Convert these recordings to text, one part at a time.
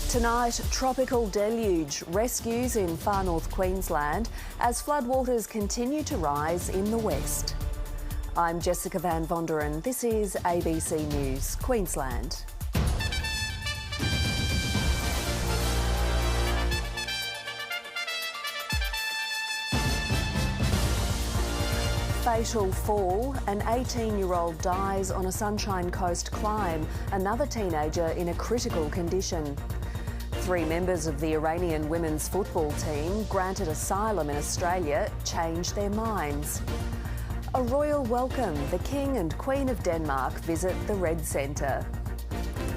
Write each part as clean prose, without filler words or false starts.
Tonight, tropical deluge rescues in far north Queensland as floodwaters continue to rise in the west. I'm Jessica Van Vonderen. This is ABC News, Queensland. Fatal fall. An 18-year-old dies on a Sunshine Coast climb. Another teenager in a critical condition. 3 members of the Iranian women's football team granted asylum in Australia changed their minds. A royal welcome. The King and Queen of Denmark visit the Red Centre.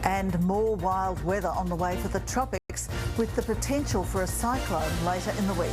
And more wild weather on the way for the tropics, with the potential for a cyclone later in the week.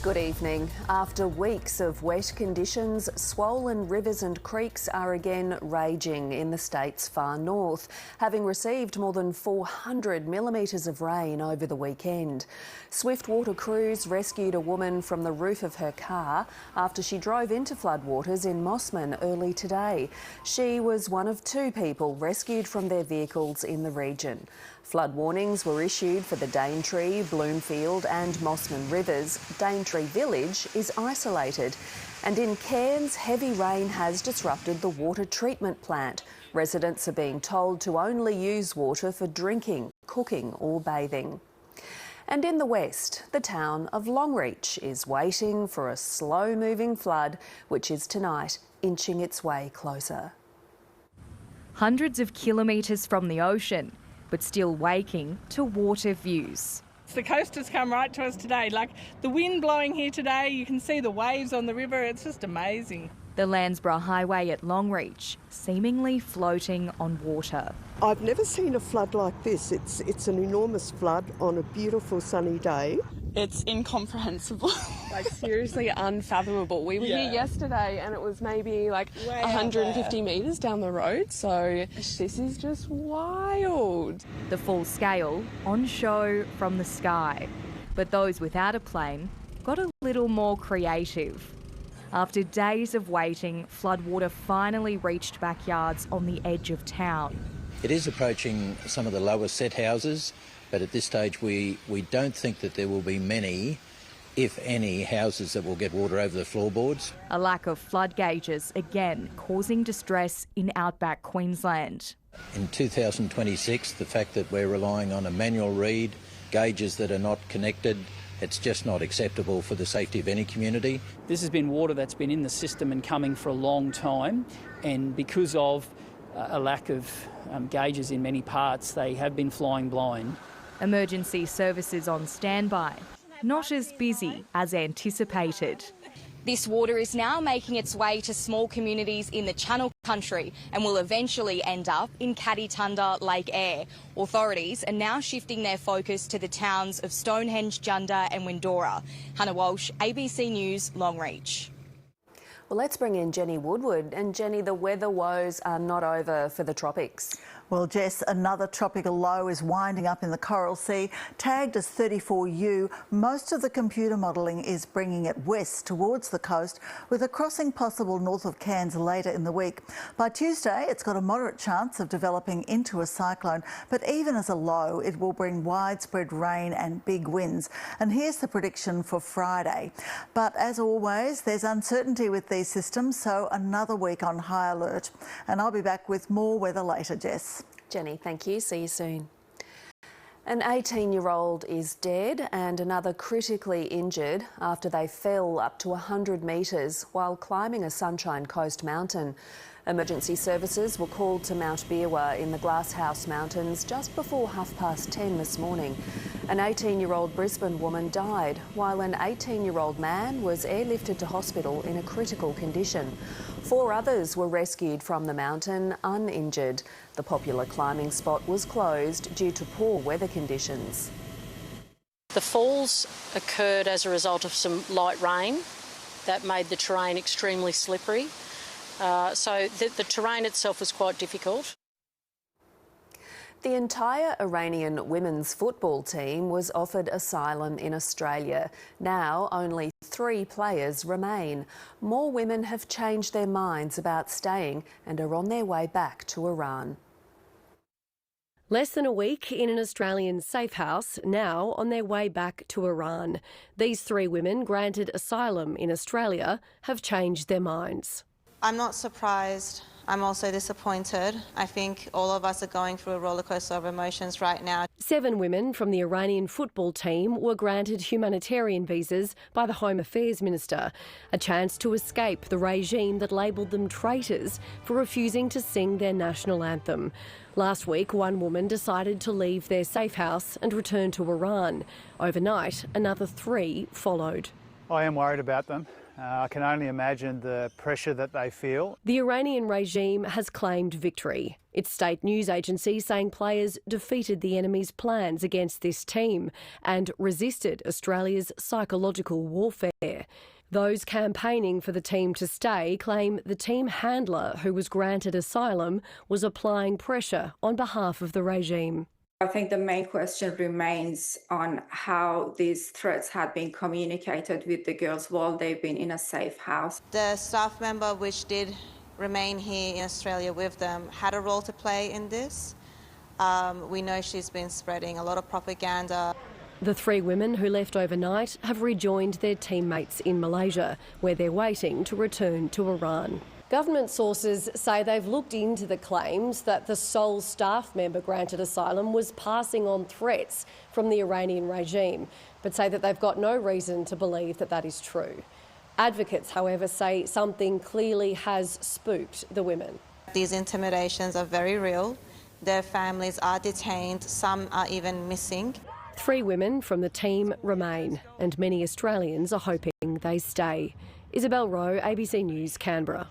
Good evening. After weeks of wet conditions, swollen rivers and creeks are again raging in the state's far north, having received more than 400 millimetres of rain over the weekend. Swift water crews rescued a woman from the roof of her car after she drove into floodwaters in Mossman early today. She was one of 2 people rescued from their vehicles in the region. Flood warnings were issued for the Daintree, Bloomfield and Mossman rivers. Daintree village is isolated. And in Cairns, heavy rain has disrupted the water treatment plant. Residents are being told to only use water for drinking, cooking or bathing. And in the west, the town of Longreach is waiting for a slow-moving flood, which is tonight inching its way closer. Hundreds of kilometres from the ocean, but still waking to water views. The coast has come right to us today. Like the wind blowing here today, you can see the waves on the river. It's just amazing. The Landsborough Highway at Longreach, seemingly floating on water. I've never seen a flood like this. It's an enormous flood on a beautiful sunny day. It's incomprehensible. Like seriously unfathomable. We were here yesterday and it was maybe like 150 metres down the road, so this is just wild. The full scale on show from the sky. But those without a plane got a little more creative. After days of waiting, floodwater finally reached backyards on the edge of town. It is approaching some of the lower set houses, but at this stage we don't think that there will be many, if any, houses that will get water over the floorboards. A lack of flood gauges again causing distress in outback Queensland. In 2026, the fact that we're relying on a manual read, gauges that are not connected, it's just not acceptable for the safety of any community. This has been water that's been in the system and coming for a long time, and because of a lack of gauges in many parts, they have been flying blind. Emergency services on standby, not as busy as anticipated. This water is now making its way to small communities in the Channel Country and will eventually end up in Kaditunda Lake Eyre. Authorities are now shifting their focus to the towns of Stonehenge, Junda and Windora. Hannah Walsh, ABC News, Longreach. Well, let's bring in Jenny Woodward. And Jenny, the weather woes are not over for the tropics. Well, Jess, another tropical low is winding up in the Coral Sea, tagged as 34U. Most of the computer modelling is bringing it west towards the coast, with a crossing possible north of Cairns later in the week. By Tuesday, it's got a moderate chance of developing into a cyclone, but even as a low, it will bring widespread rain and big winds. And here's the prediction for Friday. But as always, there's uncertainty with these systems, so another week on high alert. And I'll be back with more weather later, Jess. Jenny, thank you. See you soon. An 18-year-old is dead and another critically injured after they fell up to 100 metres while climbing a Sunshine Coast mountain. Emergency services were called to Mount Beerwah in the Glasshouse Mountains just before 10:30 this morning. An 18-year-old Brisbane woman died, while an 18-year-old man was airlifted to hospital in a critical condition. 4 others were rescued from the mountain uninjured. The popular climbing spot was closed due to poor weather conditions. The falls occurred as a result of some light rain that made the terrain extremely slippery. So the terrain itself was quite difficult. The entire Iranian women's football team was offered asylum in Australia. Now only 3 players remain. More women have changed their minds about staying and are on their way back to Iran. Less than a week in an Australian safe house, now on their way back to Iran. These 3 women granted asylum in Australia have changed their minds. I'm not surprised. I'm also disappointed. I think all of us are going through a rollercoaster of emotions right now. 7 women from the Iranian football team were granted humanitarian visas by the Home Affairs Minister, a chance to escape the regime that labelled them traitors for refusing to sing their national anthem. Last week, 1 woman decided to leave their safe house and return to Iran. Overnight, another 3 followed. I am worried about them. I can only imagine the pressure that they feel. The Iranian regime has claimed victory. Its state news agency saying players defeated the enemy's plans against this team and resisted Australia's psychological warfare. Those campaigning for the team to stay claim the team handler who was granted asylum was applying pressure on behalf of the regime. I think the main question remains on how these threats had been communicated with the girls while they've been in a safe house. The staff member which did remain here in Australia with them had a role to play in this. We know she's been spreading a lot of propaganda. The 3 women who left overnight have rejoined their teammates in Malaysia, where they're waiting to return to Iran. Government sources say they've looked into the claims that the sole staff member granted asylum was passing on threats from the Iranian regime, but say that they've got no reason to believe that that is true. Advocates, however, say something clearly has spooked the women. These intimidations are very real. Their families are detained, some are even missing. 3 women from the team remain, and many Australians are hoping they stay. Isabel Rowe, ABC News, Canberra.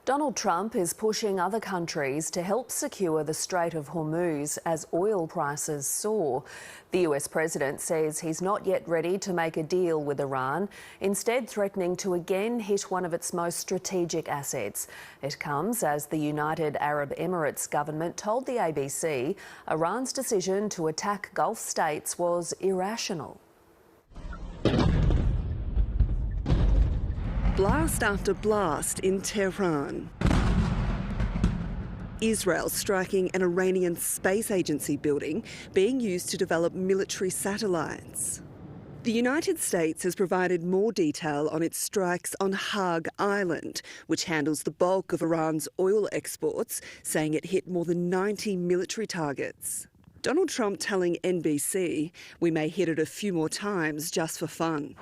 Donald Trump is pushing other countries to help secure the Strait of Hormuz as oil prices soar. The US president says he's not yet ready to make a deal with Iran, instead threatening to again hit one of its most strategic assets. It comes as the United Arab Emirates government told the ABC Iran's decision to attack Gulf states was irrational. Blast after blast in Tehran. Israel striking an Iranian space agency building being used to develop military satellites. The United States has provided more detail on its strikes on Haag Island, which handles the bulk of Iran's oil exports, saying it hit more than 90 military targets. Donald Trump telling NBC, "We may hit it a few more times just for fun."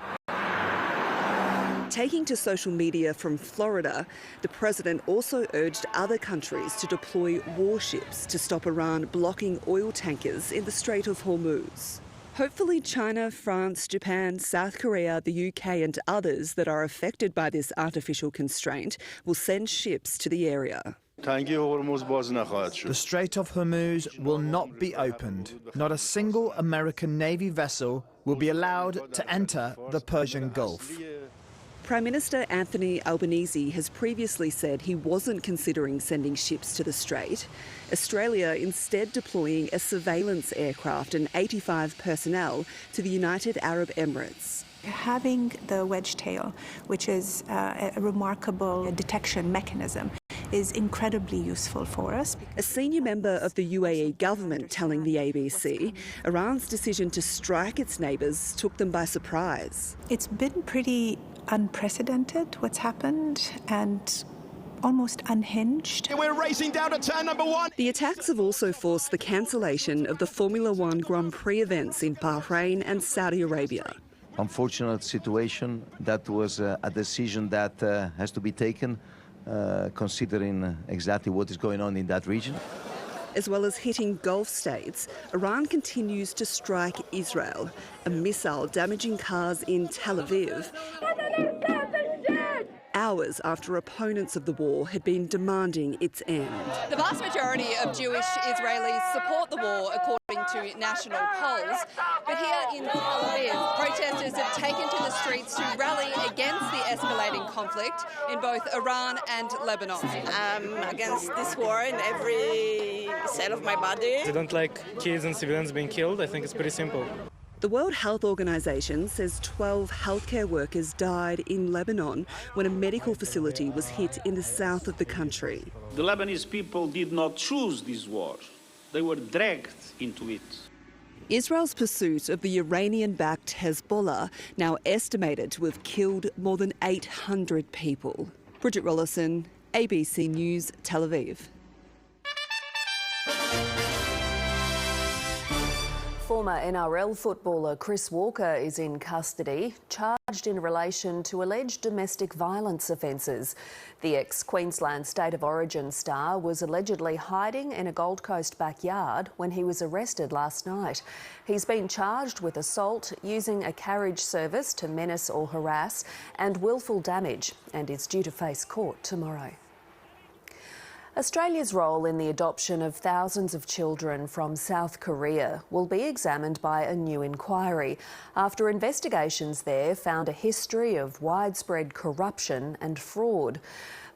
Taking to social media from Florida, the president also urged other countries to deploy warships to stop Iran blocking oil tankers in the Strait of Hormuz. Hopefully China, France, Japan, South Korea, the UK and others that are affected by this artificial constraint will send ships to the area. The Strait of Hormuz will not be opened. Not a single American Navy vessel will be allowed to enter the Persian Gulf. Prime Minister Anthony Albanese has previously said he wasn't considering sending ships to the Strait. Australia instead deploying a surveillance aircraft and 85 personnel to the United Arab Emirates. Having the wedge tail, which is a remarkable detection mechanism, is incredibly useful for us. A senior member of the UAE government telling the ABC Iran's decision to strike its neighbours took them by surprise. It's been pretty unprecedented what's happened and almost unhinged. We're racing down to turn number 1. The attacks have also forced the cancellation of the Formula One Grand Prix events in Bahrain and Saudi Arabia. Unfortunate situation. That was a decision that has to be taken considering exactly what is going on in that region. As well as hitting Gulf states, Iran continues to strike Israel, a missile damaging cars in Tel Aviv, hours after opponents of the war had been demanding its end. The vast majority of Jewish Israelis support the war, according according to national polls. But here in Tel Aviv, protesters have taken to the streets to rally against the escalating conflict in both Iran and Lebanon. I'm against this war in every cell of my body. I don't like kids and civilians being killed. I think it's pretty simple. The World Health Organization says 12 healthcare workers died in Lebanon when a medical facility was hit in the south of the country. The Lebanese people did not choose this war. They were dragged into it. Israel's pursuit of the Iranian-backed Hezbollah now estimated to have killed more than 800 people. Bridget Rollison, ABC News, Tel Aviv. Former NRL footballer Chris Walker is in custody, charged in relation to alleged domestic violence offences. The ex-Queensland State of Origin star was allegedly hiding in a Gold Coast backyard when he was arrested last night. He's been charged with assault, using a carriage service to menace or harass, and willful damage, and is due to face court tomorrow. Australia's role in the adoption of thousands of children from South Korea will be examined by a new inquiry after investigations there found a history of widespread corruption and fraud.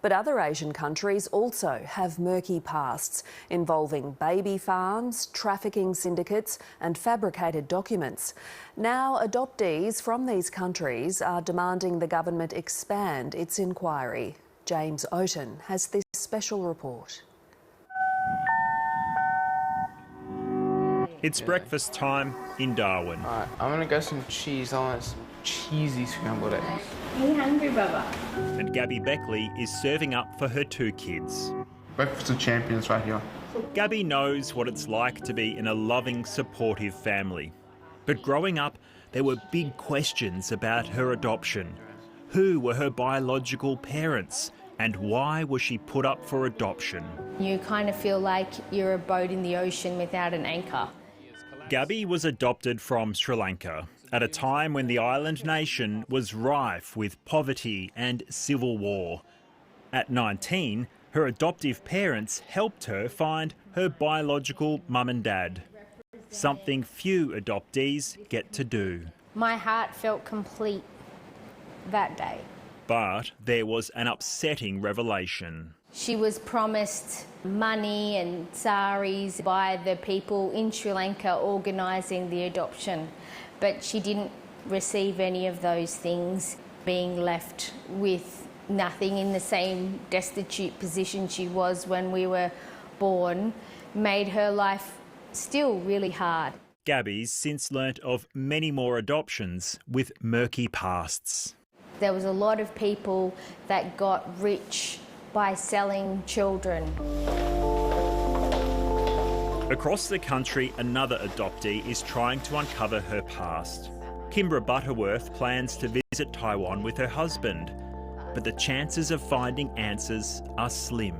But other Asian countries also have murky pasts involving baby farms, trafficking syndicates and fabricated documents. Now, adoptees from these countries are demanding the government expand its inquiry. James Oaten has this special report. It's breakfast time in Darwin. Alright, I'm gonna go some cheese. I want some cheesy scrambled eggs. Are you hungry, Baba? And Gabby Beckley is serving up for her two kids. Breakfast of champions right here. Gabby knows what it's like to be in a loving, supportive family. But growing up, there were big questions about her adoption. Who were her biological parents? And why was she put up for adoption? You kind of feel like you're a boat in the ocean without an anchor. Gabby was adopted from Sri Lanka at a time when the island nation was rife with poverty and civil war. At 19, her adoptive parents helped her find her biological mum and dad, something few adoptees get to do. My heart felt complete that day. But there was an upsetting revelation. She was promised money and saris by the people in Sri Lanka organising the adoption, but she didn't receive any of those things. Being left with nothing in the same destitute position she was when we were born made her life still really hard. Gabby's since learnt of many more adoptions with murky pasts. There was a lot of people that got rich by selling children. Across the country, another adoptee is trying to uncover her past. Kimbra Butterworth plans to visit Taiwan with her husband, but the chances of finding answers are slim.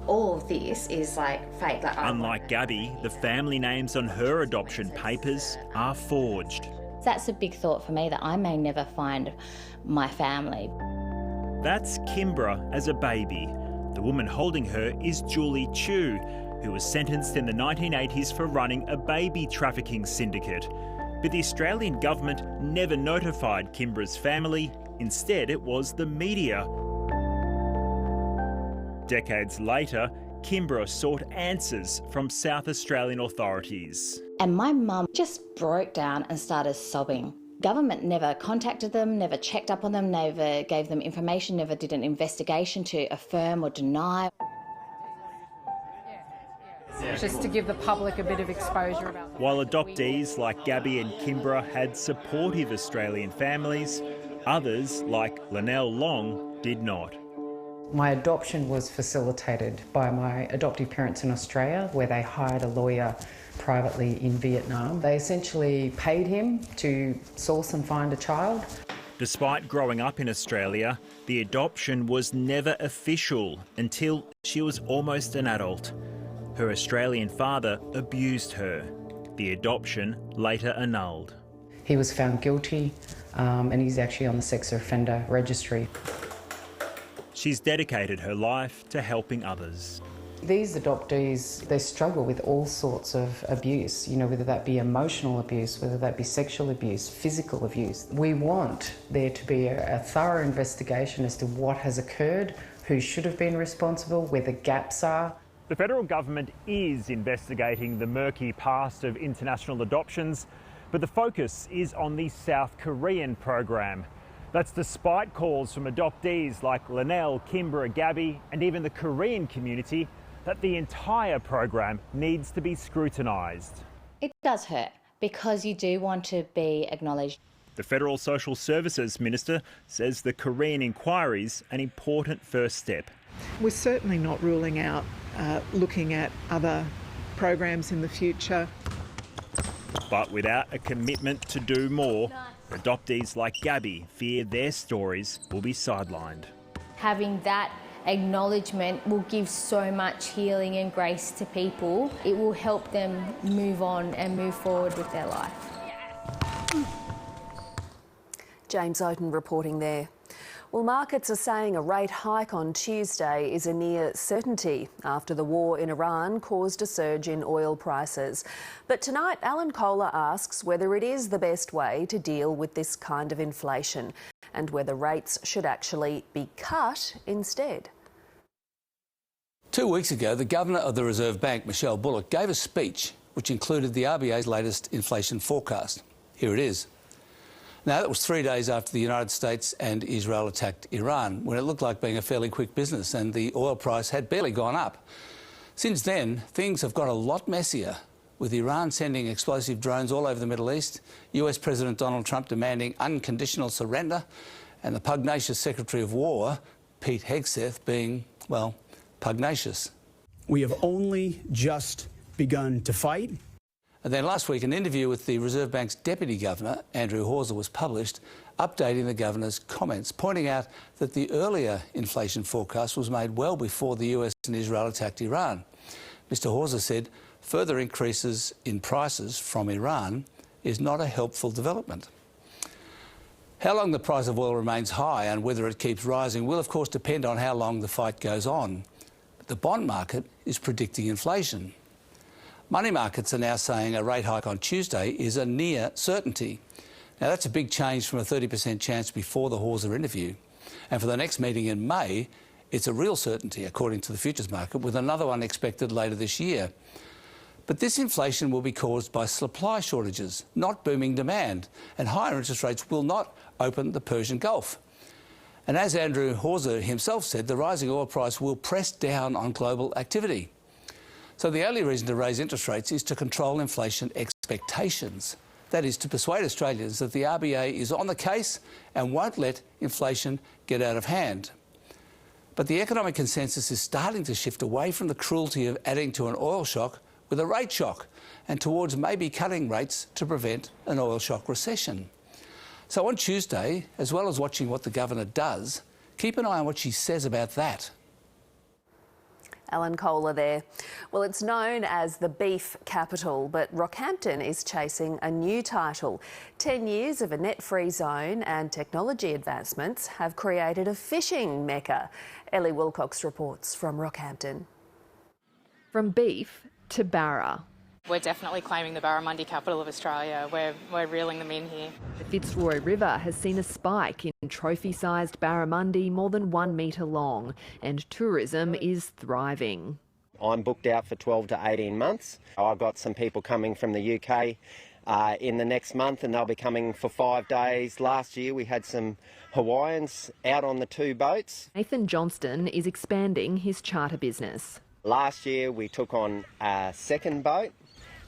All of this is fake. Unlike Gabby, the family names on her adoption papers are forged. That's a big thought for me, that I may never find my family. That's Kimbra as a baby. The woman holding her is Julie Chu, who was sentenced in the 1980s for running a baby trafficking syndicate. But the Australian government never notified Kimbra's family. Instead, it was the media. Decades later, Kimbra sought answers from South Australian authorities. And my mum just broke down and started sobbing. Government never contacted them, never checked up on them, never gave them information, never did an investigation to affirm or deny. Just to give the public a bit of exposure about. While adoptees like Gabby and Kimbra had supportive Australian families, others like Linnell Long did not. My adoption was facilitated by my adoptive parents in Australia, where they hired a lawyer privately in Vietnam. They essentially paid him to source and find a child. Despite growing up in Australia, the adoption was never official until she was almost an adult. Her Australian father abused her. The adoption later annulled. He was found guilty and he's actually on the sex offender registry. She's dedicated her life to helping others. These adoptees, they struggle with all sorts of abuse, whether that be emotional abuse, whether that be sexual abuse, physical abuse. We want there to be a thorough investigation as to what has occurred, who should have been responsible, where the gaps are. The federal government is investigating the murky past of international adoptions, but the focus is on the South Korean program. That's despite calls from adoptees like Linnell, Kimbra, Gabby, and even the Korean community that the entire program needs to be scrutinised. It does hurt because you do want to be acknowledged. The Federal Social Services Minister says the Korean inquiry's an important first step. We're certainly not ruling out looking at other programs in the future. But without a commitment to do more, adoptees like Gabby fear their stories will be sidelined. Having that acknowledgement will give so much healing and grace to people. It will help them move on and move forward with their life. James Oaten reporting there. Well, markets are saying a rate hike on Tuesday is a near certainty after the war in Iran caused a surge in oil prices. But tonight, Alan Kohler asks whether it is the best way to deal with this kind of inflation and whether rates should actually be cut instead. 2 weeks ago, the Governor of the Reserve Bank, Michelle Bullock, gave a speech which included the RBA's latest inflation forecast. Here it is. Now, that was 3 days after the United States and Israel attacked Iran, when it looked like being a fairly quick business and the oil price had barely gone up. Since then, things have got a lot messier, with Iran sending explosive drones all over the Middle East, US President Donald Trump demanding unconditional surrender, and the pugnacious Secretary of War, Pete Hegseth, being, well, pugnacious. We have only just begun to fight. And then last week, an interview with the Reserve Bank's Deputy Governor, Andrew Hawser, was published, updating the Governor's comments, pointing out that the earlier inflation forecast was made well before the US and Israel attacked Iran. Mr Hawser said further increases in prices from Iran is not a helpful development. How long the price of oil remains high and whether it keeps rising will, of course, depend on how long the fight goes on. But the bond market is predicting inflation. Money markets are now saying a rate hike on Tuesday is a near certainty. Now, that's a big change from a 30% chance before the Hawser interview. And for the next meeting in May, it's a real certainty, according to the futures market, with another one expected later this year. But this inflation will be caused by supply shortages, not booming demand, and higher interest rates will not open the Persian Gulf. And as Andrew Hawser himself said, the rising oil price will press down on global activity. So the only reason to raise interest rates is to control inflation expectations. That is, to persuade Australians that the RBA is on the case and won't let inflation get out of hand. But the economic consensus is starting to shift away from the cruelty of adding to an oil shock with a rate shock and towards maybe cutting rates to prevent an oil shock recession. So on Tuesday, as well as watching what the Governor does, keep an eye on what she says about that. Alan Kohler there. Well, it's known as the beef capital, but Rockhampton is chasing a new title. 10 years of a net-free zone and technology advancements have created a fishing mecca. Ellie Wilcox reports from Rockhampton. From beef to barra. We're definitely claiming the barramundi capital of Australia. We're reeling them in here. The Fitzroy River has seen a spike in trophy-sized barramundi more than 1 metre long, and tourism is thriving. I'm booked out for 12 to 18 months. I've got some people coming from the UK in the next month, and they'll be coming for 5 days. Last year we had some Hawaiians out on the 2 boats. Nathan Johnston is expanding his charter business. Last year we took on a second boat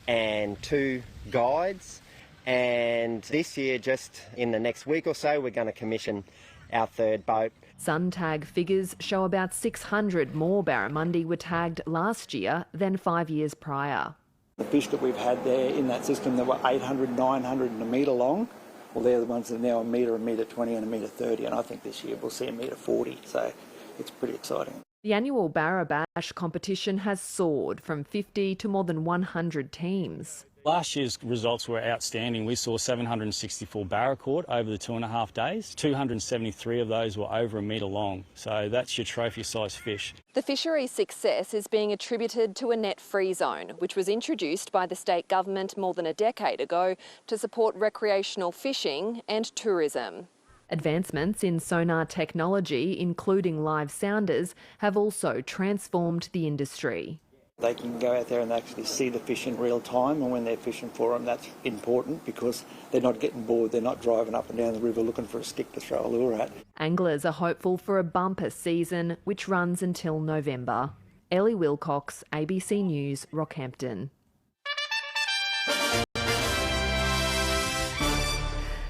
and 2 guides, and this year, just in the next week or so, we're going to commission our 3rd boat. Suntag figures show about 600 more barramundi were tagged last year than 5 years prior. The fish that we've had there in that system that were 800, 900 and a metre long, well, they're the ones that are now a metre 20 and a metre 30, and I think this year we'll see a metre 40, so it's pretty exciting. The annual Barra Bash competition has soared from 50 to more than 100 teams. Last year's results were outstanding. We saw 764 barra caught over the 2.5 days. 273 of those were over a metre long. So that's your trophy-sized fish. The fishery's success is being attributed to a net-free zone, which was introduced by the state government more than a decade ago to support recreational fishing and tourism. Advancements in sonar technology, including live sounders, have also transformed the industry. They can go out there and actually see the fish in real time, and when they're fishing for them, that's important because they're not getting bored. They're not driving up and down the river looking for a stick to throw a lure at. Anglers are hopeful for a bumper season, which runs until November. Ellie Wilcox, ABC News, Rockhampton.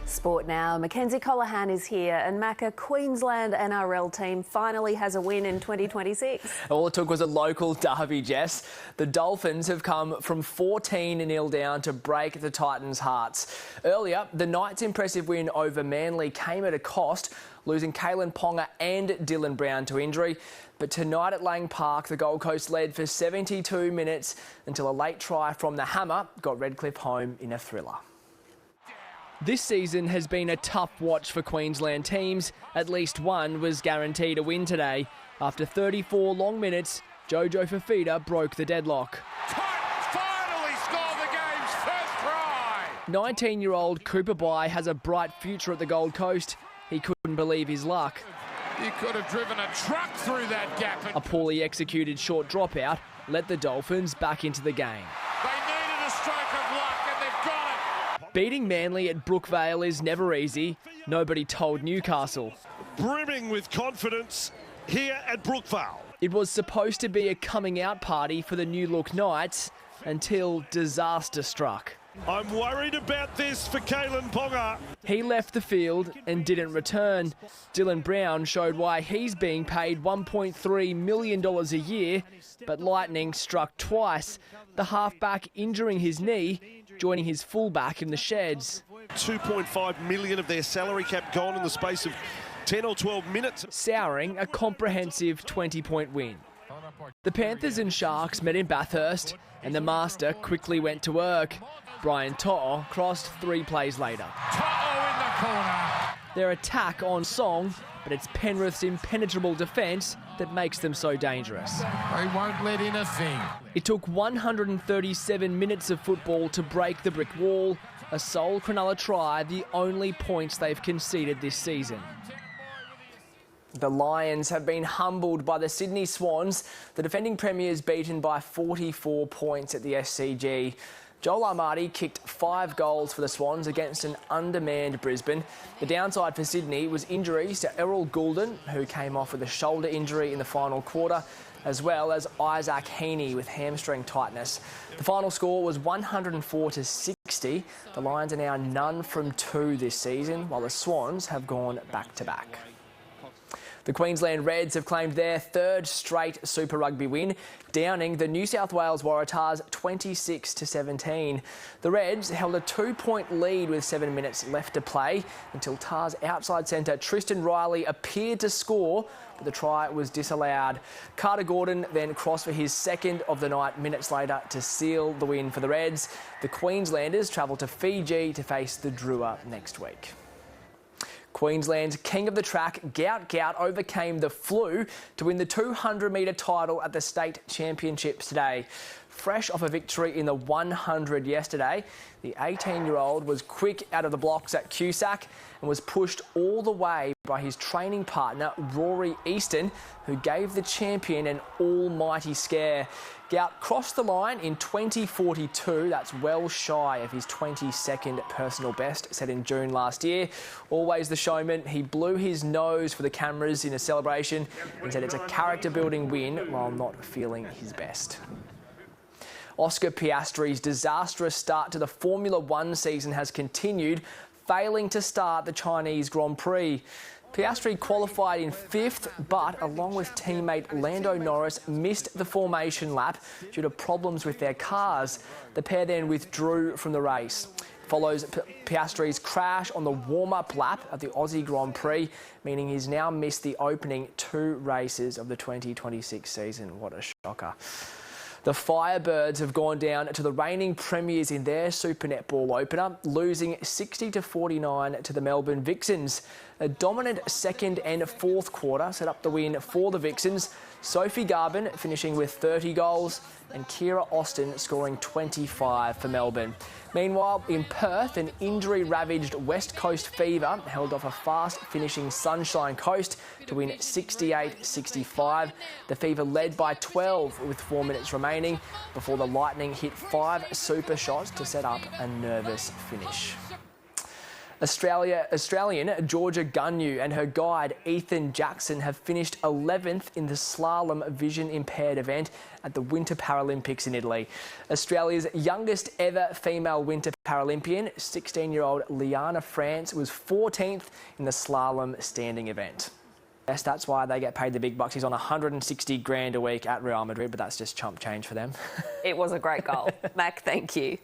Sport now. Mackenzie Colahan is here, and Macca, Queensland NRL team finally has a win in 2026. All it took was a local derby, Jess. The Dolphins have come from 14-0 down to break the Titans' hearts. Earlier, the Knights' impressive win over Manly came at a cost, losing Kalyn Ponga and Dylan Brown to injury. But tonight at Lang Park, the Gold Coast led for 72 minutes until a late try from the Hammer got Redcliffe home in a thriller. This season has been a tough watch for Queensland teams. At least one was guaranteed a win today. After 34 long minutes, Jojo Fafita broke the deadlock. Finally scored the game's first try! 19-year-old Cooper Bye has a bright future at the Gold Coast. He couldn't believe his luck. He could have driven a truck through that gap. A poorly executed short dropout let the Dolphins back into the game. They needed a stroke of luck and they've got it. Beating Manly at Brookvale is never easy. Nobody told Newcastle. Brimming with confidence here at Brookvale. It was supposed to be a coming out party for the new look Knights until disaster struck. I'm worried about this for Kalyn Ponga. He left the field and didn't return. Dylan Brown showed why he's being paid $1.3 million a year, but lightning struck twice, the halfback injuring his knee, joining his fullback in the sheds. $2.5 million of their salary cap gone in the space of 10 or 12 minutes. Souring a comprehensive 20-point win. The Panthers and Sharks met in Bathurst, and the Master quickly went to work. Brian To'o crossed 3 plays later. To'o in the corner. Their attack on song, but it's Penrith's impenetrable defence that makes them so dangerous. They won't let in a thing. It took 137 minutes of football to break the brick wall. A sole Cronulla try, the only points they've conceded this season. The Lions have been humbled by the Sydney Swans. The defending premiers beaten by 44 points at the SCG. Joel Armati kicked 5 goals for the Swans against an undermanned Brisbane. The downside for Sydney was injuries to Errol Goulden, who came off with a shoulder injury in the final quarter, as well as Isaac Heaney with hamstring tightness. The final score was 104-60. The Lions are now none from 2 this season, while the Swans have gone back-to-back. The Queensland Reds have claimed their 3rd straight Super Rugby win, downing the New South Wales Waratahs 26-17. The Reds held a 2-point lead with 7 minutes left to play until Tahs outside centre Tristan Riley appeared to score, but the try was disallowed. Carter Gordon then crossed for his 2nd of the night minutes later to seal the win for the Reds. The Queenslanders travel to Fiji to face the Drua next week. Queensland's king of the track, Gout Gout, overcame the flu to win the 200-metre title at the state championships today. Fresh off a victory in the 100 yesterday, the 18-year-old was quick out of the blocks at Cusack and was pushed all the way by his training partner, Rory Easton, who gave the champion an almighty scare. Gout crossed the line in 20:42. That's well shy of his 22nd personal best set in June last year. Always the showman, he blew his nose for the cameras in a celebration and said it's a character-building win while not feeling his best. Oscar Piastri's disastrous start to the Formula One season has continued, failing to start the Chinese Grand Prix. Piastri qualified in 5th, but along with teammate Lando Norris, missed the formation lap due to problems with their cars. The pair then withdrew from the race. Follows Piastri's crash on the warm-up lap at the Aussie Grand Prix, meaning he's now missed the opening 2 races of the 2026 season. What a shocker. The Firebirds have gone down to the reigning premiers in their Super Netball opener, losing 60-49 to the Melbourne Vixens. A dominant second and fourth quarter set up the win for the Vixens. Sophie Garvin finishing with 30 goals and Kira Austin scoring 25 for Melbourne. Meanwhile, in Perth, an injury-ravaged West Coast Fever held off a fast-finishing Sunshine Coast to win 68-65. The Fever led by 12 with 4 minutes remaining before the Lightning hit 5 super shots to set up a nervous finish. Australian Georgia Gunyu and her guide Ethan Jackson have finished 11th in the slalom vision impaired event at the Winter Paralympics in Italy. Australia's youngest ever female Winter Paralympian, 16-year-old Liana France, was 14th in the slalom standing event. Yes, that's why they get paid the big bucks. He's on 160 grand a week at Real Madrid, but that's just chump change for them. It was a great goal. Mac, thank you.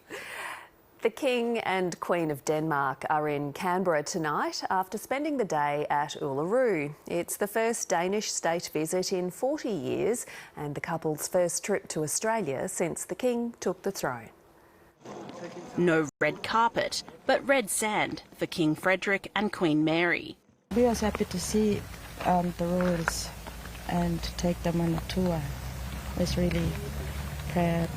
The King and Queen of Denmark are in Canberra tonight after spending the day at Uluru. It's the first Danish state visit in 40 years and the couple's first trip to Australia since the King took the throne. No red carpet, but red sand for King Frederick and Queen Mary. We are happy to see the royals and to take them on a tour. It's really proud.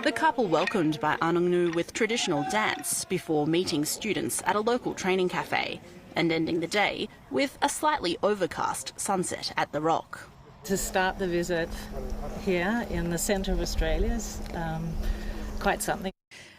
The couple welcomed by Anungnu with traditional dance before meeting students at a local training cafe and ending the day with a slightly overcast sunset at the Rock. To start the visit here in the centre of Australia is quite something.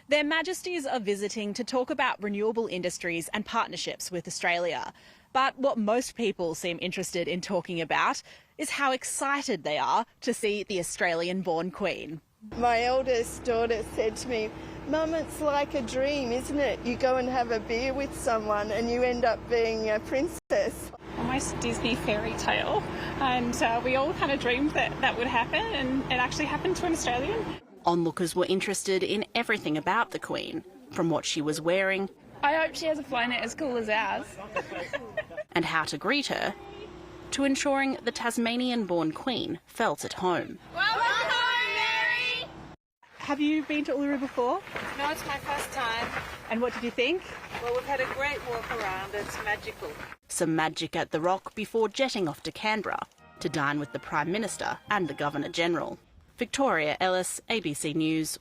Their Majesties are visiting to talk about renewable industries and partnerships with Australia. But what most people seem interested in talking about is how excited they are to see the Australian-born Queen. My eldest daughter said to me, "Mum, it's like a dream, isn't it? You go and have a beer with someone and you end up being a princess." Almost Disney fairy tale, and we all kind of dreamed that would happen, and it actually happened to an Australian. Onlookers were interested in everything about the Queen, from what she was wearing. I hope she has a flynet as cool as ours. And how to greet her, to ensuring the Tasmanian-born Queen felt at home. Have you been to Uluru before? No, it's my first time. And what did you think? Well, we've had a great walk around. It's magical. Some magic at the Rock before jetting off to Canberra to dine with the Prime Minister and the Governor-General. Victoria Ellis, ABC News.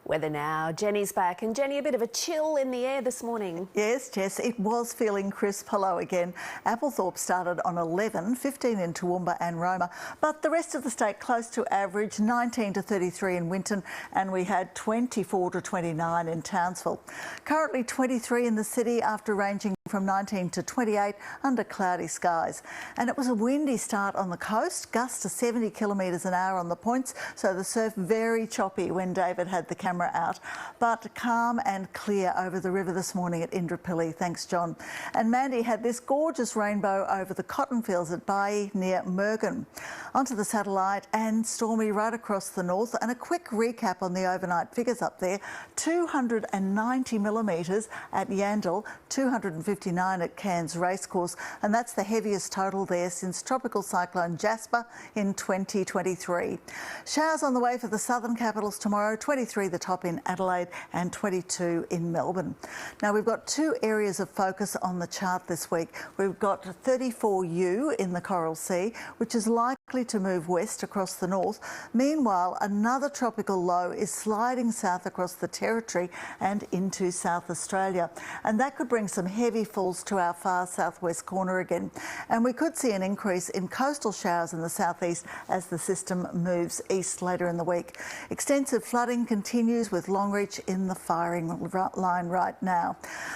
Weather now. Jenny's back. And Jenny, a bit of a chill in the air this morning. Yes, Jess, it was feeling crisp. Hello again. Applethorpe started on 11, 15 in Toowoomba and Roma, but the rest of the state close to average, 19 to 33 in Winton, and we had 24 to 29 in Townsville. Currently 23 in the city after ranging from 19 to 28 under cloudy skies. And it was a windy start on the coast, gusts to 70 kilometres an hour on the points, so the surf very choppy when David had the camera out, but calm and clear over the river this morning at Indooroopilly. Thanks, John. And Mandy had this gorgeous rainbow over the cotton fields at Baiae near Mergen. Onto the satellite, and stormy right across the north. And a quick recap on the overnight figures up there: 290 millimetres at Yandal, 259 at Cairns Racecourse, and that's the heaviest total there since Tropical Cyclone Jasper in 2023. Showers on the way for the southern capitals tomorrow, 23 the top in Adelaide and 22 in Melbourne. Now, we've got two areas of focus on the chart this week. We've got 34U in the Coral Sea, which is likely to move west across the north. Meanwhile, another tropical low is sliding south across the Territory and into South Australia, and that could bring some heavy falls to our far southwest corner again. And we could see an increase in coastal showers in the southeast as the system moves east later in the week. Extensive flooding continues with Longreach in the firing line right now.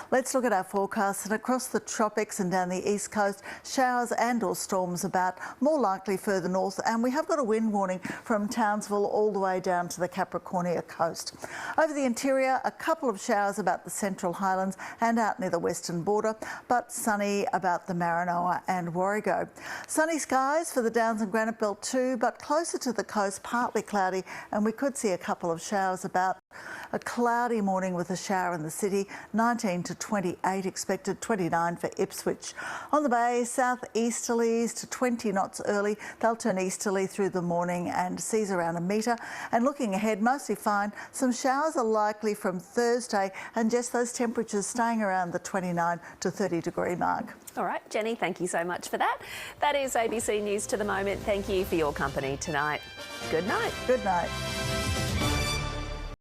Let's look at our forecasts, and across the tropics and down the east coast, showers and or storms about, more likely further north, and we have got a wind warning from Townsville all the way down to the Capricornia coast. Over the interior, a couple of showers about the central highlands and out near the western border, but sunny about the Maranoa and Warrego. Sunny skies for the Downs and Granite Belt too, but closer to the coast, partly cloudy, and we could see a couple of showers about A cloudy morning with a shower in the city, 19 to 28 expected, 29 for Ipswich. On the bay, south-easterlies to 20 knots early. They'll turn easterly through the morning and seas around a metre. And looking ahead, mostly fine. Some showers are likely from Thursday and just those temperatures staying around the 29 to 30 degree mark. All right, Jenny, thank you so much for that. That is ABC News to the moment. Thank you for your company tonight. Good night. Good night.